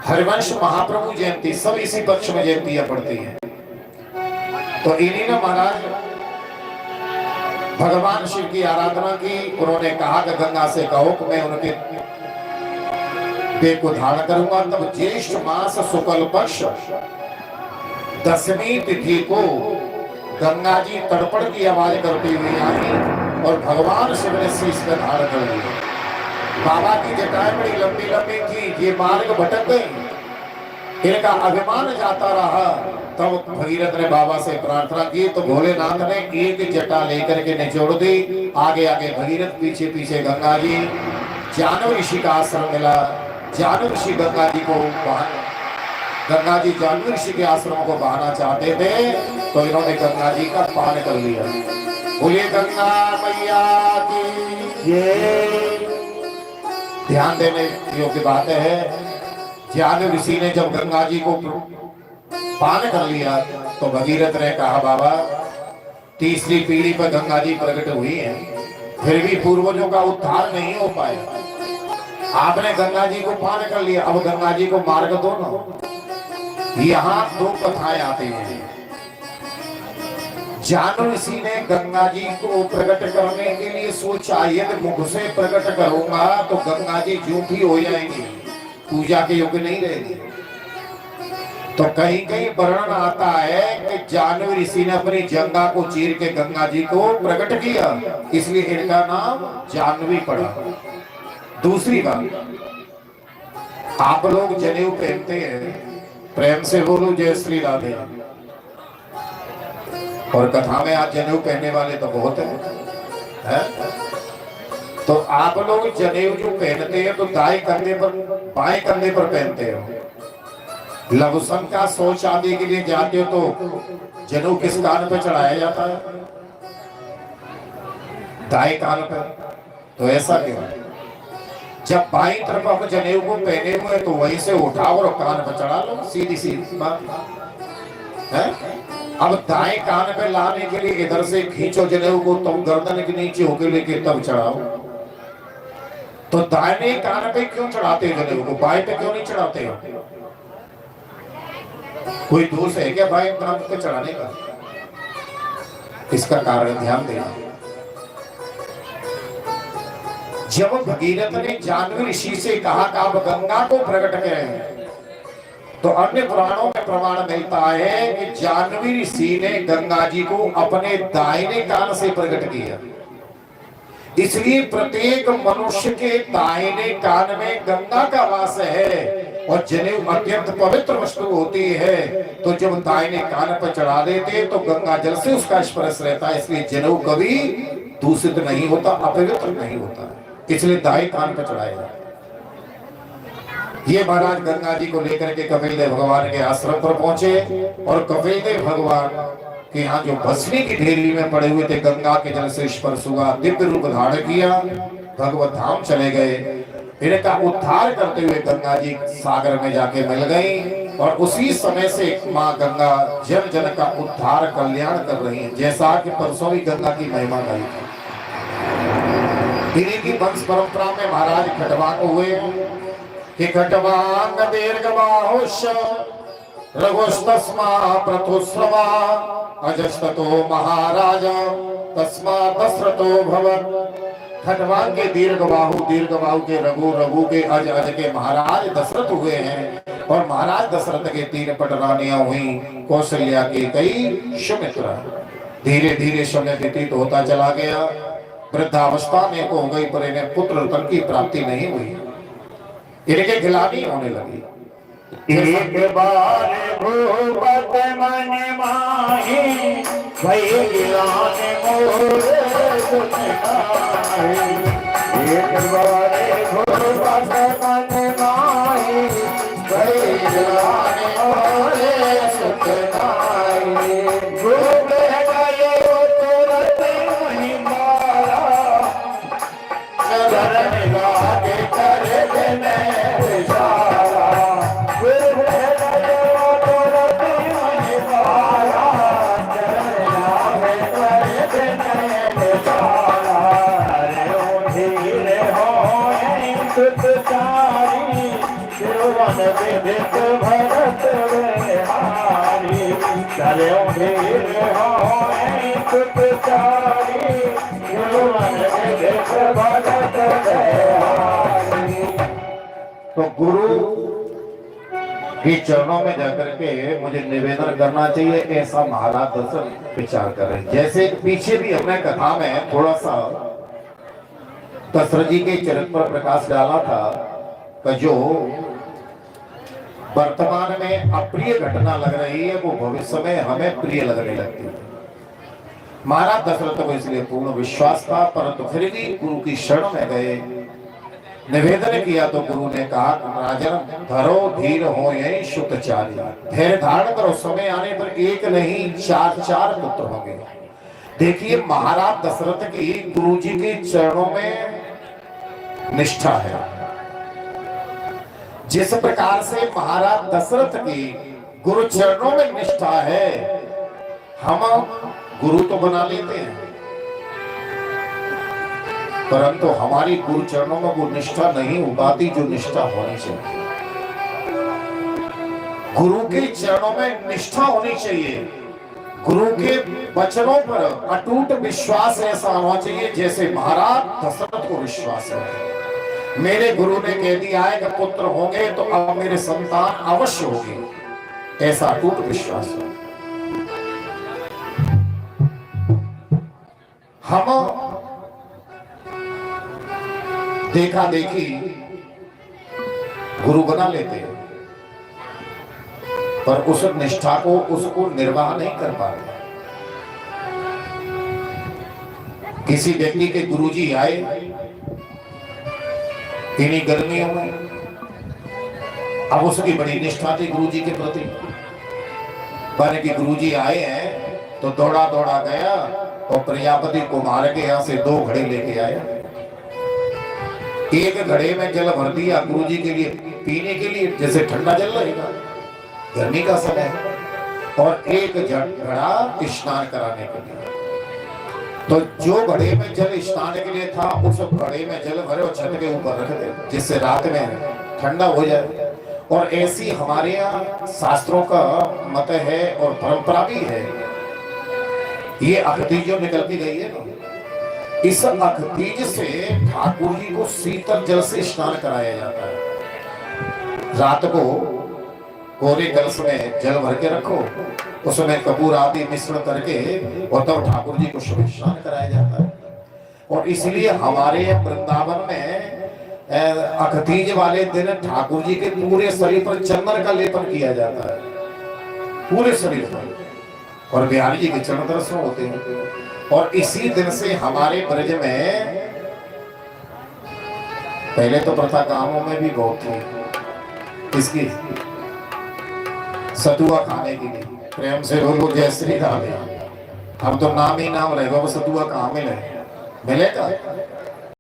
हरिवंश महाप्रभु जयंती सब इसी पक्ष में जयंतियां पड़ती हैं। तो इन्हीं ने महाराज भगवान शिव की आराधना की। उन्होंने कहा कि गंगा से कहो कि मैं उनके देह को धारण करूंगा। तब ज्येष्ठ मास शुक्ल पक्ष दसवीं तिथि को गंगा जी तड़पड़ की आवाज करती हुई आई और भगवान शिव ने शीश पर धारण कर लिया। बाबा की जटाएं बड़ी लंबी लंबी थी, ये मार्ग भटक गई, इनका अभिमान जाता रहा। तब भगीरथ ने बाबा से प्रार्थना की तो भोलेनाथ ने एक जटा लेकर के निचोड़ दी। आगे आगे भगीरथ, पीछे पीछे गंगा जी। जानव ऋषि का आश्रम मिला। जानव ऋषि गंगा जी को गंगा जी जानव ऋषि के आश्रम को बहाना चाहते थे तो इन्होंने गंगा जी का पान कर लिया। बोलिए गंगा मैया की ये ध्यान देने योग्य बात है। जानव ऋषि ने जब गंगा जी को पान कर लिया तो भगीरथ ने कहा बाबा तीसरी पीढ़ी पर गंगा जी प्रकट हुई है, फिर भी पूर्वजों का उद्धार नहीं हो पाया। आपने गंगा जी को पान कर लिया, अब गंगा जी को मार्ग दो ना। यहाँ दो कथाएं आती हैं। जानव ऋषि ने गंगा जी को प्रकट करने के लिए सोचा यदि मुख से प्रकट करूंगा तो गंगा जी झूठी हो जाएंगी, पूजा के योग्य नहीं रहेगी। तो कहीं कहीं वर्णन आता है कि जानव ऋषि ने अपनी जंगा को चीर के गंगा जी को प्रकट किया, इसलिए इनका नाम जानवी पड़ा। दूसरी बात, आप लोग जनेऊ पहनते हैं, प्रेम से बोलो जय श्री राधे। और कथा में आज जनेऊ पहनने वाले तो बहुत है? तो आप लोग जनेऊ जो पहनते हैं तो दाएं कंधे पर बाएं कंधे पर पहनते हो। लघुसन का शौच आदि के लिए जाते हो तो जनेऊ किस कान पे चढ़ाया जाता है? दाएं कान पे। तो ऐसा क्यों? जब बाईं तरफ आप जनेऊ को पहने हुए तो वहीं से उठाओ और कान पर चढ़ा लो, सीधी सीधी बात है। अब दाएं कान पे लाने के लिए इधर से खींचो जनेऊ को, तब गर्दन के नीचे होके लेके तब चढ़ाओ। तो दाहिने कान पे क्यों चढ़ाते हो जनेऊ को, बाएं पे क्यों नहीं चढ़ाते हो? कोई दोष है क्या बाएं कान पे चढ़ाने का? इसका कारण ध्यान देना। जब भगीरथ ने जानवी ऋषि से कहा कि आप गंगा को प्रकट करें तो अन्य पुराणों में प्रमाण मिलता है कि जानवी ऋषि ने गंगा जी को अपने दाहिने कान से प्रकट किया। इसलिए प्रत्येक मनुष्य के दाहिने कान में गंगा का वास है और जनेऊ अत्यंत पवित्र वस्तु होती है। तो जब दाहिने कान पर चढ़ा देते तो गंगा जल से उसका स्पर्श रहता है, इसलिए जनेऊ कभी दूषित नहीं होता, अपवित्र नहीं होता, इसलिए दाएं कान पर चढ़ाया जाता है। ये महाराज गंगा जी को लेकर के कपिल देव भगवान के आश्रम पर पहुंचे और कपिल देव भगवान के यहाँ जो भस्मी की ढेरी में पड़े हुए थे गंगा के जल से स्पर्श हुआ, दिव्य रूप धारण किया, भगवत धाम चले गए। इनका उद्धार करते हुए गंगा जी सागर में जाके मिल गई और उसी समय से माँ गंगा जन जन का उद्धार कल्याण कर रही है, जैसा कि परसों भी गंगा की महिमा गाई थी। इन्हीं की वंश परंपरा में महाराज खटवांग हुए कि खटवांग दीर्घबाहुष रघुस्तस्मा प्रथुस्रवा अजस्ततो महाराज तस्मा दशरथो भवन। खटवांग के दीर्घबाहु के रघु, रघु के अज, अज के महाराज दशरथ हुए हैं और महाराज दशरथ के 3 पटरानियां हुई, कौशल्या की कई, सुमित्रा। धीरे धीरे समय व्यतीत होता चला गया, वृद्धावस्था में हो गई पर इन्हें पुत्र रत्न की प्राप्ति नहीं हुई, इनके गिलानी होने लगी। एक बार भूपत मन माही भई गिलाने मोरे सुनाई। एक बार भूपत मन माही भई गिलाने मोरे सुनाई। डूब गए तुरंत महिमारा नजर निगाह कर देने विदित भरत बिहारी चले वीर होए सुतचारी गुरुवन विदित भरत बिहारी। तो गुरु के चरणों में जाकर के मुझे निवेदन करना चाहिए, ऐसा महाराज दशरथ विचार करें। जैसे पीछे भी हमने कथा में थोड़ा सा दशरथ जी के चरित्र पर प्रकाश डाला था कि जो वर्तमान में अप्रिय घटना लग रही है वो भविष्य में हमें प्रिय लगने लगती है। महाराज दशरथ को इसलिए पूर्ण विश्वास था, परंतु फिर भी गुरु की शरण में गए, निवेदन किया तो गुरु ने कहा, राजन धरो धीर हो यही सुतचारी, धैर्य धारण करो, समय आने पर एक नहीं चार चार पुत्र होंगे। देखिए महाराज दशरथ की गुरु जी के चरणों में निष्ठा है। जिस प्रकार से महाराज दशरथ की गुरु चरणों में निष्ठा है, हम गुरु तो बना लेते हैं परंतु हमारी गुरु चरणों में वो निष्ठा नहीं हो पाती जो निष्ठा होनी चाहिए। गुरु के चरणों में निष्ठा होनी चाहिए, गुरु के वचनों पर अटूट विश्वास ऐसा होना चाहिए जैसे महाराज दशरथ को विश्वास है। मेरे गुरु ने कह दिया है कि पुत्र होंगे तो अब मेरे संतान अवश्य होगी, ऐसा अटूट विश्वास है। हम देखा देखी गुरु बना लेते हैं पर उस निष्ठा को उसको निर्वाह नहीं कर पाते। किसी व्यक्ति के गुरुजी आए इन्हीं गर्मियों में, अब उसकी बड़ी निष्ठा थी गुरुजी के प्रति, बने कि गुरुजी आए हैं तो दौड़ा दौड़ा गया और प्रजापति कुमार के यहां से 2 घड़े लेके आया। एक घड़े में जल भर दिया गुरुजी के लिए पीने के लिए, जैसे ठंडा जल रहेगा गर्मी का समय, और एक घड़ा स्नान कराने के लिए। तो जो घड़े में जल स्नान के लिए था उस घड़े में जल भरे और छत के ऊपर रख दे जिससे रात में ठंडा हो जाए। और ऐसी हमारे यहाँ शास्त्रों का मत है और परंपरा भी है। ये अखतीज जो निकल के गई है ना, इस अखतीज से ठाकुर जी को शीतल जल से स्नान कराया जाता है। रात को कोरे कलश में जल भर के रखो, उसमें कपूर आदि मिश्रण करके और तब ठाकुर जी को शुभ स्नान कराया जाता है। और इसलिए हमारे वृंदावन में अखतीज वाले दिन ठाकुर जी के पूरे शरीर पर चंदन का लेपन किया जाता है, पूरे शरीर पर, और बिहारी जी के चरण दर्शन होते हैं। और इसी दिन से हमारे ब्रज में पहले तो प्रथा गांवों में भी बहुत थी इसकी, सतुआ खाने के लिए। प्रेम से बोलो जय श्री राम। हम तो नाम ही नाम रहेगा, वो सतुआ कहाँ मिले मिलेगा।